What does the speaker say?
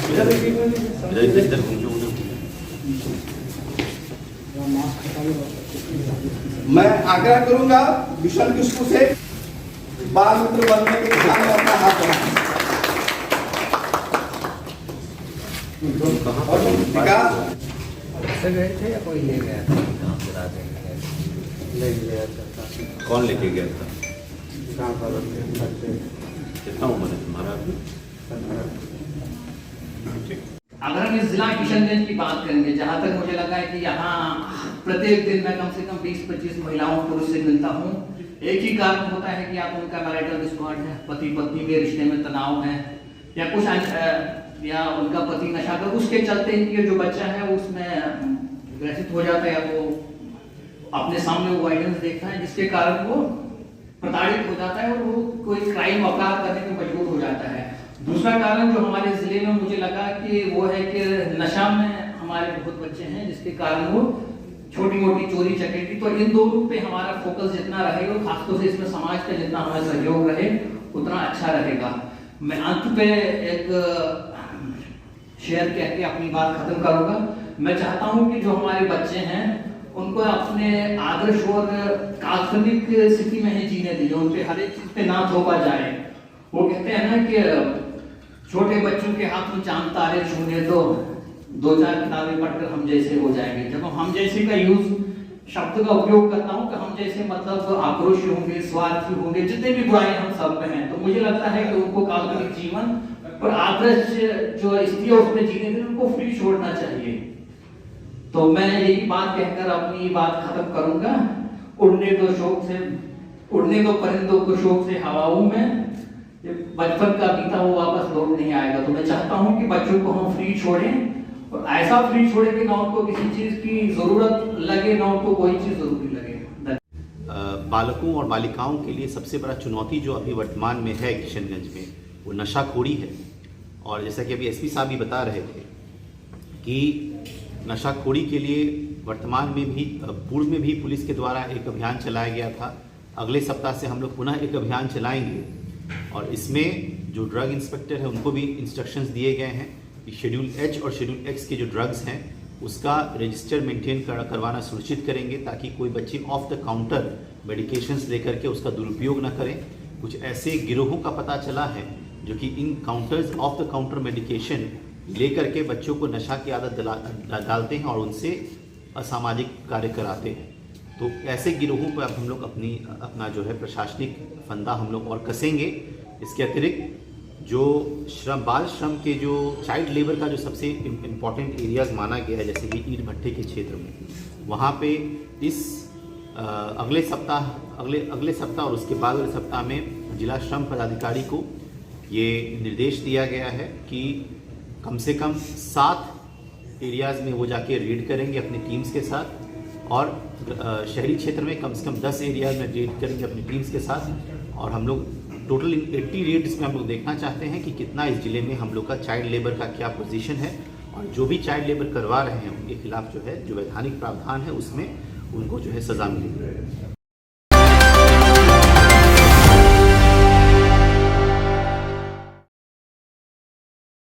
इधर घूमो। मैं आग्रह करूंगा विशाल किशोर से बाल मित्र बनने के दिशा में अपना हाथ बढ़ाएं। गए थे या कोई ले गया था? ले गया था। कौन लेके गया था? कहाँ पर थे? कितना उम्र है तुम्हारा अभी? अगर हम इस जिला किशनगंज की बात करेंगे, जहाँ तक मुझे लगा है कि यहाँ प्रत्येक दिन मैं कम से कम 20-25 महिलाओं पुरुष से मिलता हूँ। एक ही कारण होता है कि या तो उनका मैरिटल डिस्कॉर्ड है, पति पत्नी के रिश्ते में तनाव है, या कुछ या उनका पति नशा कर, उसके चलते इनके जो बच्चा है उसमें ग्रसित हो जाता है, या वो अपने सामने वो वायलेंस देखता है जिसके कारण वो प्रताड़ित हो जाता है और वो कोई क्राइम अपराध करने में मजबूर हो जाता है। दूसरा कारण जो हमारे जिले में मुझे लगा कि वो है कि नशा में हमारे बहुत बच्चे हैं, जिसके कारण वो छोटी मोटी चोरी चकेटी, तो इन दोनों पे हमारा फोकस जितना रहेगा, खासतौर से इसमें समाज का जितना हमारा सहयोग रहे उतना अच्छा रहेगा। मैं अंत पे एक शेयर कह के अपनी बात खत्म करूंगा। मैं चाहता हूं कि जो हमारे बच्चे हैं उनको अपने आदर्श और काल्पनिक स्थिति में ही जीने दीजिए, उन पे हर एक चीज पे ना थोपा जाए। वो कहते हैं ना कि छोटे बच्चों के हाथ में चांद तारे छूने तो 2-4 किताबें पढ़कर हम जैसे हो जाएंगे। जब हम जैसे का यूज शब्द का उपयोग करता हूँ कि हम जैसे मतलब आक्रोशी होंगे, स्वार्थी होंगे, जितने भी बुराई हम सब में हैं, तो मुझे लगता है कि उनको काल्पनिक जीवन और आदर्श जो स्थिति है उसमें जीने दें, उनको फ्री छोड़ना चाहिए। तो मैं यही बात कहकर अपनी बात खत्म करूंगा। उड़ने दो परिंदों को शौक से हवाओं में, बचपन का बीता वो वापस लौट नहीं आएगा। तो मैं चाहता हूं कि बच्चों को हम फ्री छोड़ें, और ऐसा फ्री छोड़ें कि ना उनको किसी चीज की जरूरत लगे, ना उनको कोई चीज जरूरी लगे। बालकों और बालिकाओं के लिए सबसे बड़ा चुनौती जो अभी वर्तमान में है किशनगंज में, वो नशाखोरी है। और जैसा कि अभी एसपी साहब भी बता रहे थे कि नशाखोरी के लिए वर्तमान में भी, पूर्व में भी पुलिस के द्वारा एक अभियान चलाया गया था। अगले सप्ताह से हम लोग पुनः एक अभियान चलाएंगे, और इसमें जो ड्रग इंस्पेक्टर है उनको भी इंस्ट्रक्शंस दिए गए हैं कि शेड्यूल एच और शेड्यूल एक्स के जो ड्रग्स हैं उसका रजिस्टर मेंटेन करवाना सुनिश्चित करेंगे, ताकि कोई बच्चे ऑफ द काउंटर मेडिकेशंस लेकर के उसका दुरुपयोग न करें। कुछ ऐसे गिरोहों का पता चला है जो कि इन counters, off the counter medication लेकर के बच्चों को नशा की आदत डालते हैं और उनसे असामाजिक कार्य कराते हैं। तो ऐसे गिरोहों पर अब हम लोग अपना जो है प्रशासनिक फंदा हम लोग और कसेंगे। इसके अतिरिक्त जो बाल श्रम के जो चाइल्ड लेबर का जो सबसे इम्पॉर्टेंट एरियाज माना गया है, जैसे कि ईंट भट्टे के क्षेत्र में, वहाँ पे इस अगले सप्ताह और उसके बाद वाले सप्ताह में जिला श्रम पदाधिकारी को ये निर्देश दिया गया है कि कम से कम 7 एरियाज़ में वो जाके रेड करेंगे अपनी टीम्स के साथ, और शहरी क्षेत्र में कम से कम 10 एरियाज में रेड करेंगे अपनी टीम्स के साथ। और हम लोग टोटल 80 रेड्स में हम लोग देखना चाहते हैं कि कितना इस जिले में हम लोग का चाइल्ड लेबर का क्या पोजीशन है, और जो भी चाइल्ड लेबर करवा रहे हैं उनके खिलाफ जो है जो वैधानिक प्रावधान है उसमें उनको जो है सज़ा मिलेगी।